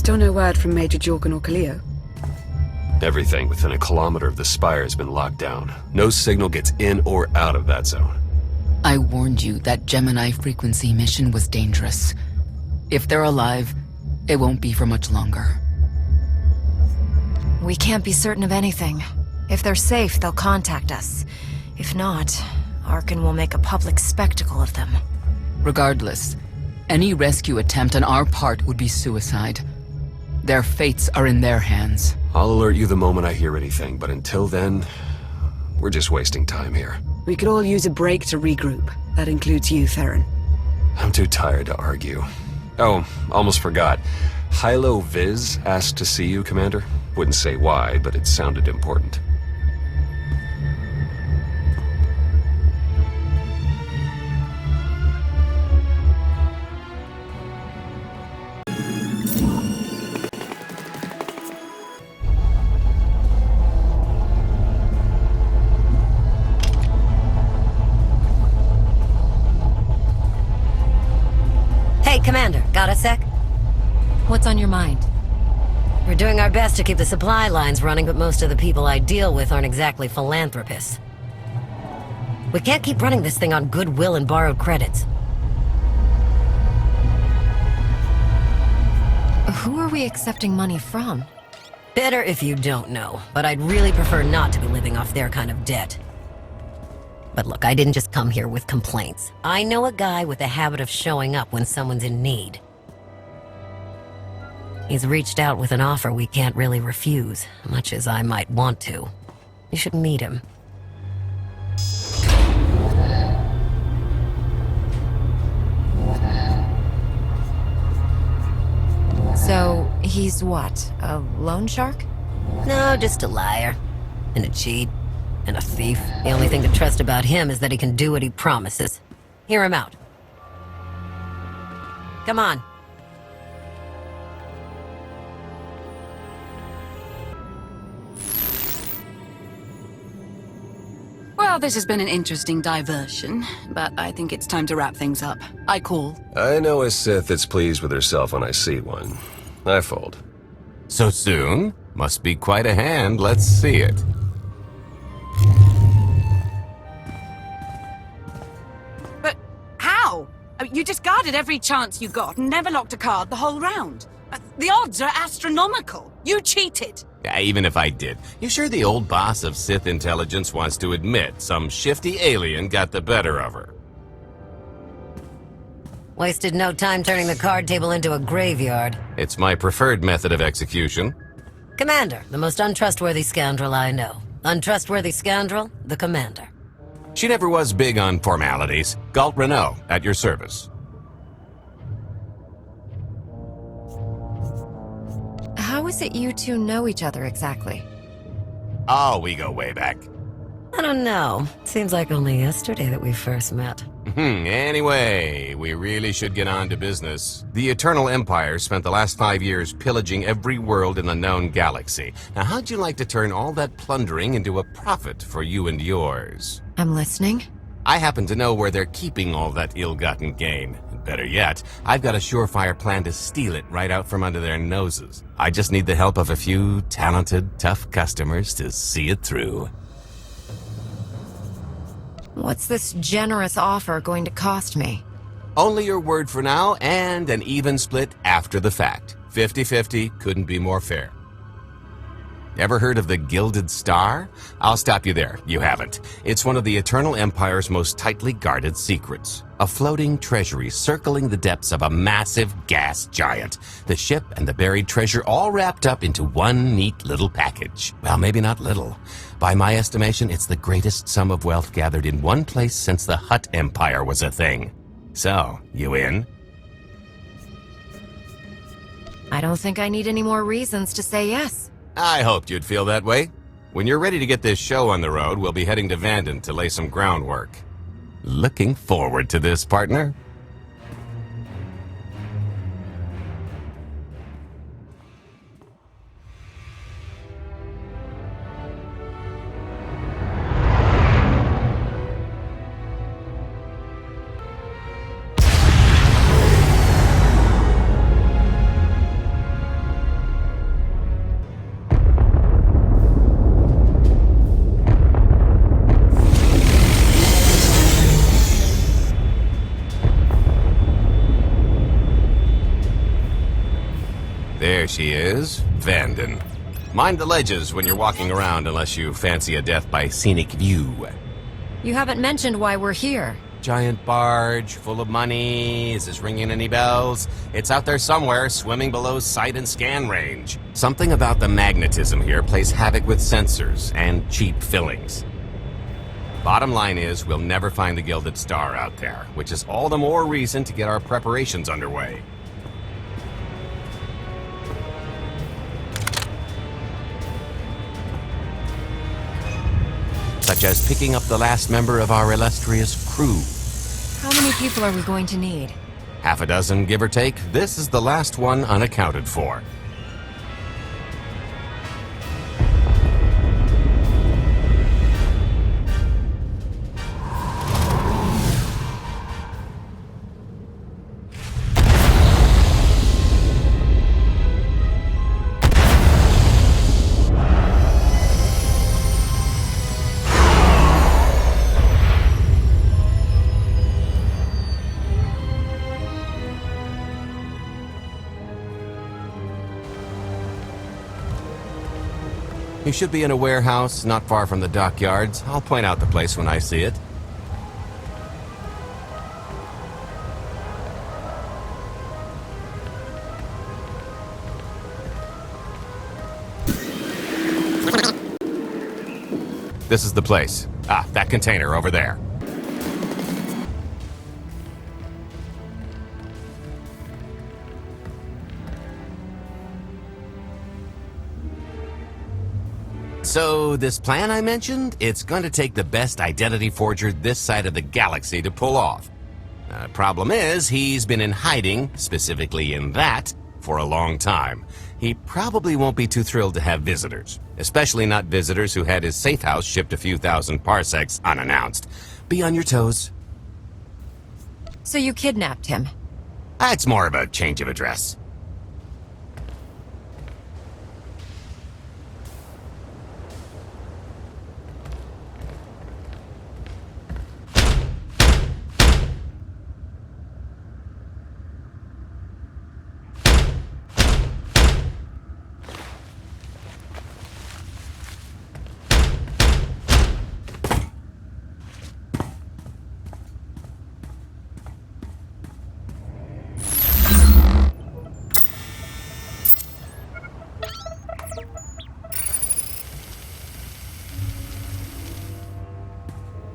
Still no word from Major Jorgen or Kaleo? Everything within a kilometer of the spire has been locked down. No signal gets in or out of that zone. I warned you that Gemini frequency mission was dangerous. If they're alive, it won't be for much longer. We can't be certain of anything. If they're safe, they'll contact us. If not, Arkan will make a public spectacle of them. Regardless, any rescue attempt on our part would be suicide. Their fates are in their hands. I'll alert you the moment I hear anything, but until then, we're just wasting time here. We could all use a break to regroup. That includes you, Theron. I'm too tired to argue. Oh, almost forgot. Hylo Viz asked to see you, Commander. Wouldn't say why, but it sounded important. Hey, Commander, got a sec? What's on your mind? We're doing our best to keep the supply lines running, but most of the people I deal with aren't exactly philanthropists. We can't keep running this thing on goodwill and borrowed credits. Who are we accepting money from? Better if you don't know, but I'd really prefer not to be living off their kind of debt. But look, I didn't just come here with complaints. I know a guy with a habit of showing up when someone's in need. He's reached out with an offer we can't really refuse, much as I might want to. You should meet him. So, he's what? A loan shark? No, just a liar. And a cheat. And a thief. The only thing to trust about him is that he can do what he promises. Hear him out. Come on. Well, this has been an interesting diversion, but I think it's time to wrap things up. I call. I know a Sith that's pleased with herself when I see one. I fold. So soon? Must be quite a hand. Let's see it. But how? You discarded every chance you got and never locked a card the whole round. The odds are astronomical. You cheated. Yeah, even if I did. You sure the old boss of Sith intelligence wants to admit some shifty alien got the better of her? Wasted no time turning the card table into a graveyard. It's my preferred method of execution. Commander, the most untrustworthy scoundrel I know. Untrustworthy scoundrel, the Commander. She never was big on formalities. Galt Renault, at your service. How is it you two know each other exactly? Oh, we go way back. I don't know. Seems like only yesterday that we first met. Anyway, we really should get on to business. The Eternal Empire spent the last 5 years pillaging every world in the known galaxy. Now, how'd you like to turn all that plundering into a profit for you and yours? I'm listening. I happen to know where they're keeping all that ill-gotten gain. Better yet, I've got a surefire plan to steal it right out from under their noses. I just need the help of a few talented, tough customers to see it through. What's this generous offer going to cost me? Only your word for now, and an even split after the fact. 50-50, couldn't be more fair. Ever heard of the Gilded Star? I'll stop you there. You haven't. It's one of the Eternal Empire's most tightly guarded secrets. A floating treasury circling the depths of a massive gas giant. The ship and the buried treasure all wrapped up into one neat little package. Well, maybe not little. By my estimation, it's the greatest sum of wealth gathered in one place since the Hutt Empire was a thing. So, you in? I don't think I need any more reasons to say yes. I hoped you'd feel that way. When you're ready to get this show on the road, we'll be heading to Vanden to lay some groundwork. Looking forward to this, partner. There she is, Vanden. Mind the ledges when you're walking around unless you fancy a death by scenic view. You haven't mentioned why we're here. Giant barge, full of money. Is this ringing any bells? It's out there somewhere, swimming below sight and scan range. Something about the magnetism here plays havoc with sensors and cheap fillings. Bottom line is, we'll never find the Gilded Star out there, which is all the more reason to get our preparations underway. Such as picking up the last member of our illustrious crew. How many people are we going to need? Half a dozen, give or take. This is the last one unaccounted for. You should be in a warehouse not far from the dockyards. I'll point out the place when I see it. This is the place. Ah, that container over there. So, this plan I mentioned, it's going to take the best identity forger this side of the galaxy to pull off. Problem is, he's been in hiding, specifically in that, for a long time. He probably won't be too thrilled to have visitors, especially not visitors who had his safe house shipped a few thousand parsecs unannounced. Be on your toes. So you kidnapped him? It's more of a change of address.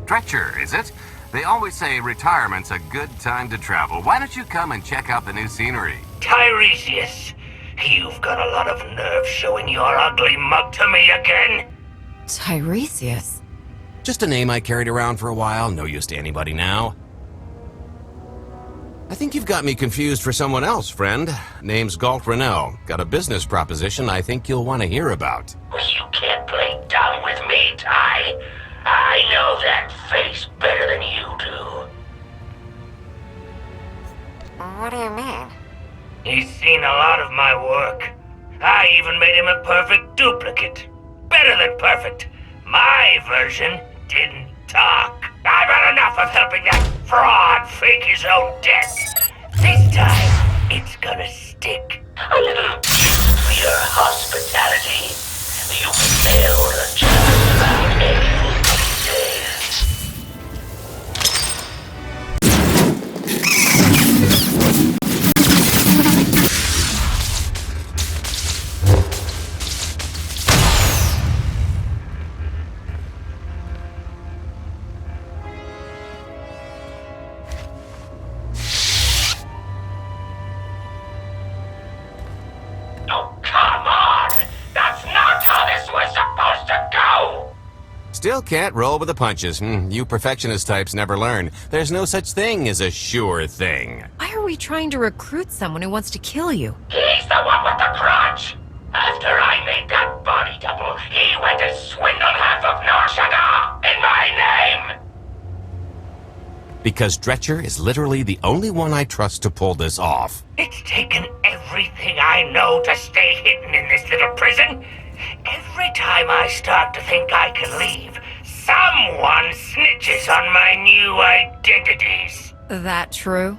Dretcher, is it? They always say retirement's a good time to travel. Why don't you come and check out the new scenery? Tiresias, you've got a lot of nerve showing your ugly mug to me again. Tiresias? Just a name I carried around for a while, no use to anybody now. I think you've got me confused for someone else, friend. Name's Galt Renell. Got a business proposition I think you'll want to hear about. You can't play dumb with me, Ty. I know that face better than you do. What do you mean? He's seen a lot of my work. I even made him a perfect duplicate. Better than perfect. My version didn't talk. I've had enough of helping that fraud fake his own death. This time, it's gonna stick. A little gift for your hospitality. You failed just about every detail. Still can't roll with the punches. You perfectionist types never learn. There's no such thing as a sure thing. Why are we trying to recruit someone who wants to kill you? He's the one with the grudge. After I made that body double, he went and swindled half of Norshada in my name. Because Dretcher is literally the only one I trust to pull this off. It's taken everything I know to stay hidden in this little prison. Every time I start to think I can leave, someone snitches on my new identities. That true?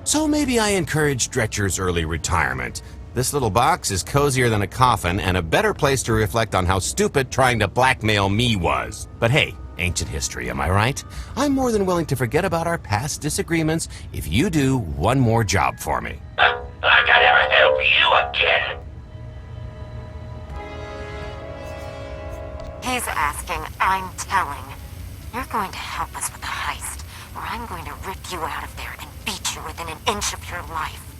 So maybe I encourage Dretcher's early retirement. This little box is cozier than a coffin and a better place to reflect on how stupid trying to blackmail me was. But hey, ancient history, am I right? I'm more than willing to forget about our past disagreements if you do one more job for me. I gotta help you again. He's asking, I'm telling. You're going to help us with the heist, or I'm going to rip you out of there and beat you within an inch of your life.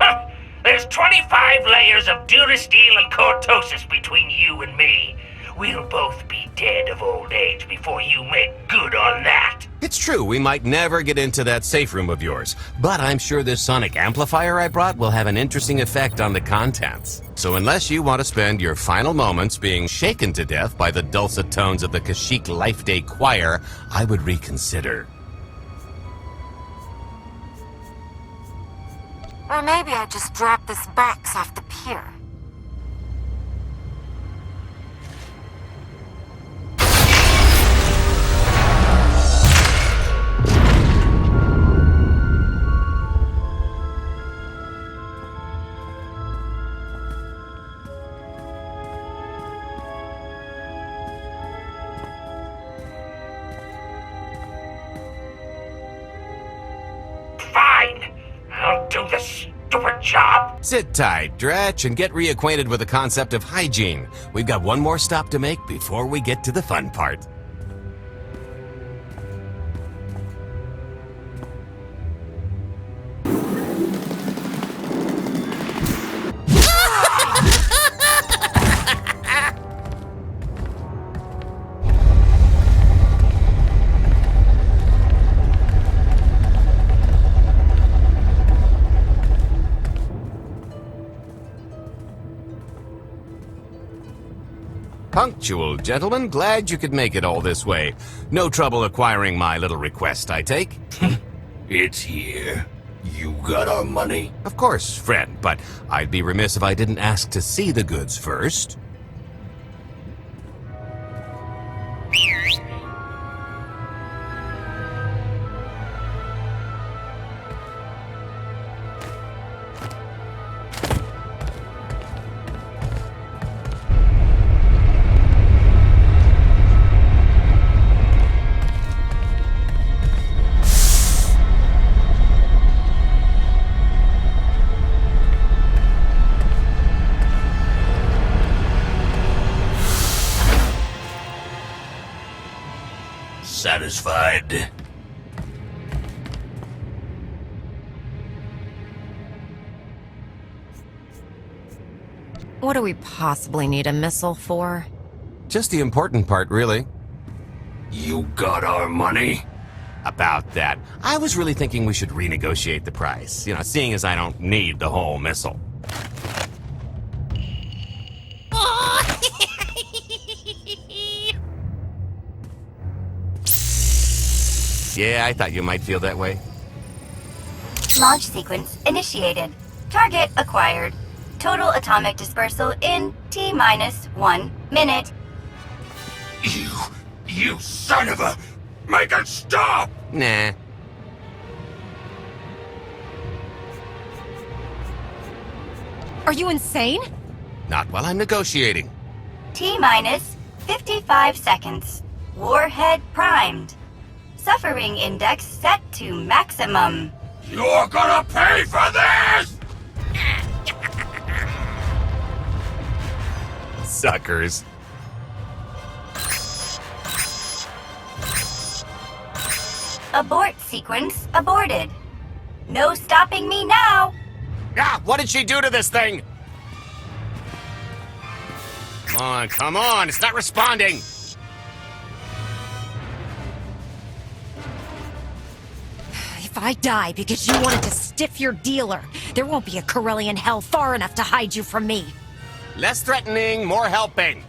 Huh. There's 25 layers of durasteel and cortosis between you and me. We'll both be dead of old age before you make good on that. It's true, we might never get into that safe room of yours, but I'm sure this sonic amplifier I brought will have an interesting effect on the contents. So unless you want to spend your final moments being shaken to death by the dulcet tones of the Kashyyyk Life Day Choir, I would reconsider. Or maybe I just drop this box off the pier. Fine. I'll do the stupid job. Sit tight, Dretch, and get reacquainted with the concept of hygiene. We've got one more stop to make before we get to the fun part. Punctual, gentlemen. Glad you could make it all this way. No trouble acquiring my little request, I take? It's here. You got our money? Of course, friend, but I'd be remiss if I didn't ask to see the goods first. Satisfied? What do we possibly need a missile for? Just the important part, really. You got our money? About that. I was really thinking we should renegotiate the price. Seeing as I don't need the whole missile. Yeah, I thought you might feel that way. Launch sequence initiated. Target acquired. Total atomic dispersal in T-minus 1 minute. You son of a... Make it stop! Nah. Are you insane? Not while I'm negotiating. T-minus 55 seconds. Warhead primed. Suffering index set to maximum. You're gonna pay for this! Suckers. Abort sequence aborted. No stopping me now. Ah, what did she do to this thing? Come on, it's not responding. If I die because you wanted to stiff your dealer, there won't be a Corellian hell far enough to hide you from me. Less threatening, more helping.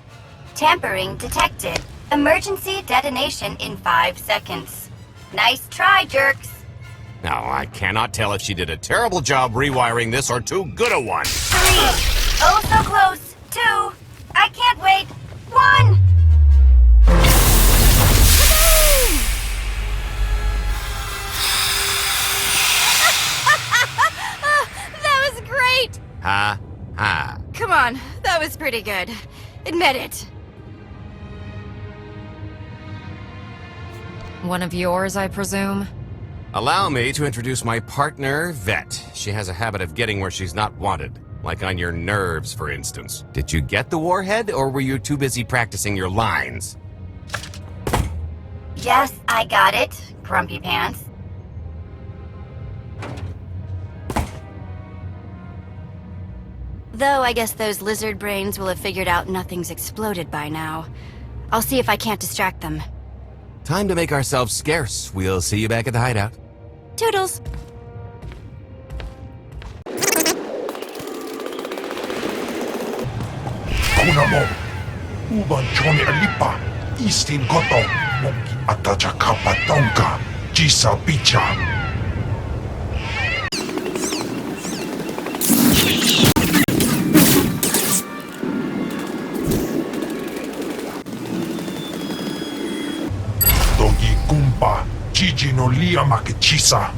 Tampering detected. Emergency detonation in 5 seconds. Nice try, jerks. Now, I cannot tell if she did a terrible job rewiring this or too good a one. 3. Oh, so close. 2. I can't wait. 1. That was great! Huh? Ha. Come on, that was pretty good. Admit it. One of yours, I presume? Allow me to introduce my partner, Vet. She has a habit of getting where she's not wanted. Like on your nerves, for instance. Did you get the warhead, or were you too busy practicing your lines? Yes, I got it, Grumpy Pants. Though I guess those lizard brains will have figured out nothing's exploded by now. I'll see if I can't distract them. Time to make ourselves scarce. We'll see you back at the hideout. Toodles! Kunamo, uban choni alipa, istin koto, moki atacha kapatonka, jisa bicha. Dogi kumpa, Gigi no lia makechisa.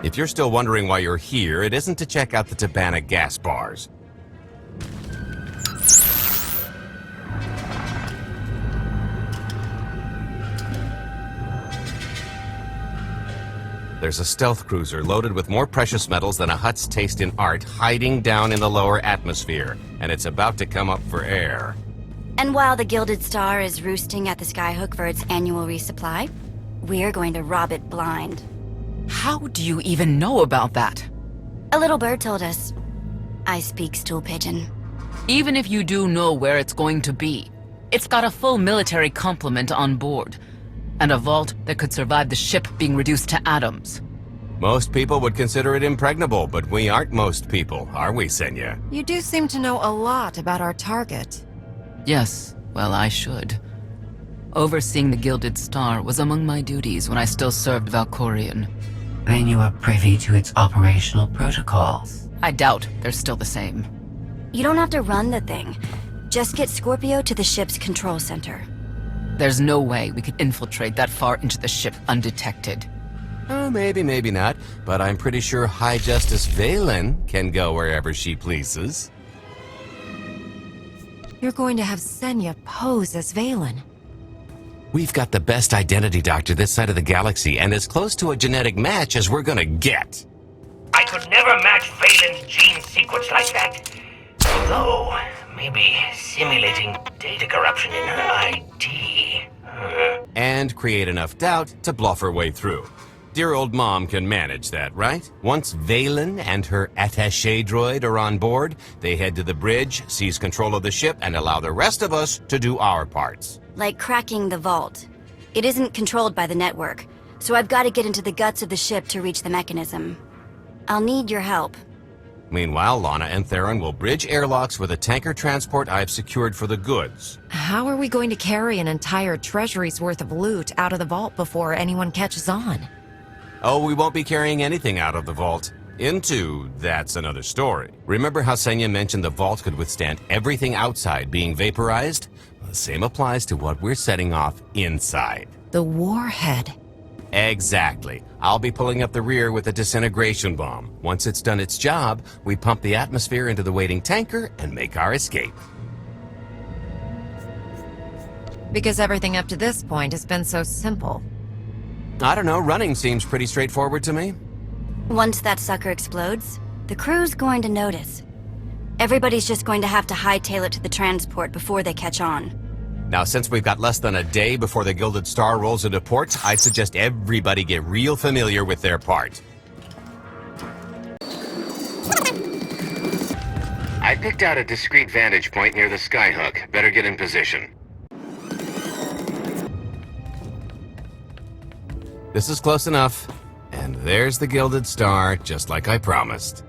If you're still wondering why you're here, it isn't to check out the Tabana gas bars. There's a stealth cruiser loaded with more precious metals than a Hutt's taste in art hiding down in the lower atmosphere, and it's about to come up for air. And while the Gilded Star is roosting at the Skyhook for its annual resupply, we're going to rob it blind. How do you even know about that? A little bird told us. I speak stool pigeon. Even if you do know where it's going to be, it's got a full military complement on board, and a vault that could survive the ship being reduced to atoms. Most people would consider it impregnable, but we aren't most people, are we, Senya? You do seem to know a lot about our target. Yes, well, I should. Overseeing the Gilded Star was among my duties when I still served Valkorion. Then you are privy to its operational protocols. I doubt they're still the same. You don't have to run the thing. Just get Scorpio to the ship's control center. There's no way we could infiltrate that far into the ship undetected. Oh, maybe, maybe not, but I'm pretty sure High Justice Valen can go wherever she pleases. You're going to have Senya pose as Valen. We've got the best identity doctor this side of the galaxy, and as close to a genetic match as we're gonna get. I could never match Valen's gene sequence like that. Although, maybe simulating data corruption in her ID. And create enough doubt to bluff her way through. Dear old mom can manage that, right? Once Valen and her attaché droid are on board, they head to the bridge, seize control of the ship, and allow the rest of us to do our parts. Like cracking the vault. It isn't controlled by the network, so I've got to get into the guts of the ship to reach the mechanism. I'll need your help. Meanwhile, Lana and Theron will bridge airlocks with a tanker transport I've secured for the goods. How are we going to carry an entire treasury's worth of loot out of the vault before anyone catches on? Oh, we won't be carrying anything out of the vault. That's another story. Remember how Senya mentioned the vault could withstand everything outside being vaporized? The same applies to what we're setting off inside. The warhead. Exactly. I'll be pulling up the rear with a disintegration bomb. Once it's done its job, we pump the atmosphere into the waiting tanker and make our escape. Because everything up to this point has been so simple. I don't know, running seems pretty straightforward to me. Once that sucker explodes, the crew's going to notice. Everybody's just going to have to hightail it to the transport before they catch on. Now, since we've got less than a day before the Gilded Star rolls into port, I'd suggest everybody get real familiar with their part. I picked out a discreet vantage point near the Skyhook. Better get in position. This is close enough. And there's the Gilded Star, just like I promised.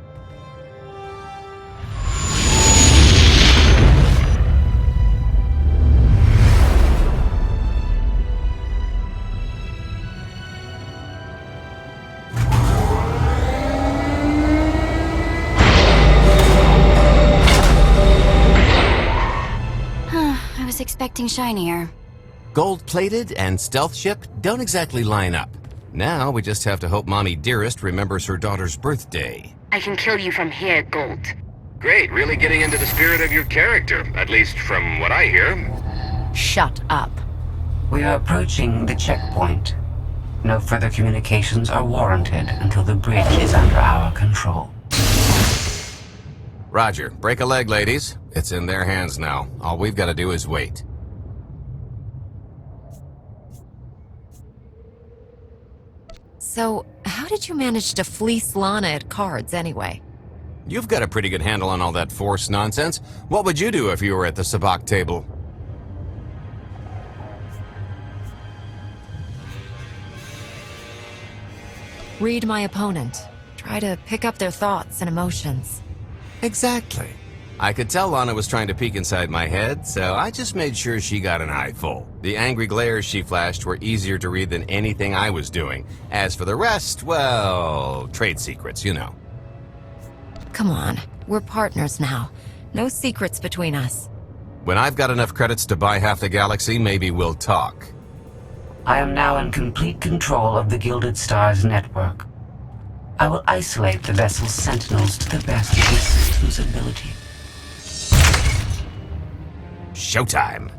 expecting shinier. Gold-plated and stealth ship don't exactly line up. Now we just have to hope Mommy Dearest remembers her daughter's birthday. I can kill you from here, Gold. Great, really getting into the spirit of your character, at least from what I hear. Shut up. We are approaching the checkpoint. No further communications are warranted until the bridge is under our control. Roger, break a leg, ladies. It's in their hands now. All we've got to do is wait. So, how did you manage to fleece Lana at cards anyway? You've got a pretty good handle on all that Force nonsense. What would you do if you were at the sabacc table? Read my opponent. Try to pick up their thoughts and emotions. Exactly. I could tell Lana was trying to peek inside my head, so I just made sure she got an eyeful. The angry glares she flashed were easier to read than anything I was doing. As for the rest, well, trade secrets, you know. Come on, we're partners now. No secrets between us. When I've got enough credits to buy half the galaxy, maybe we'll talk. I am now in complete control of the Gilded Stars network. I will isolate the vessel's sentinels to the best of the system's ability. Showtime!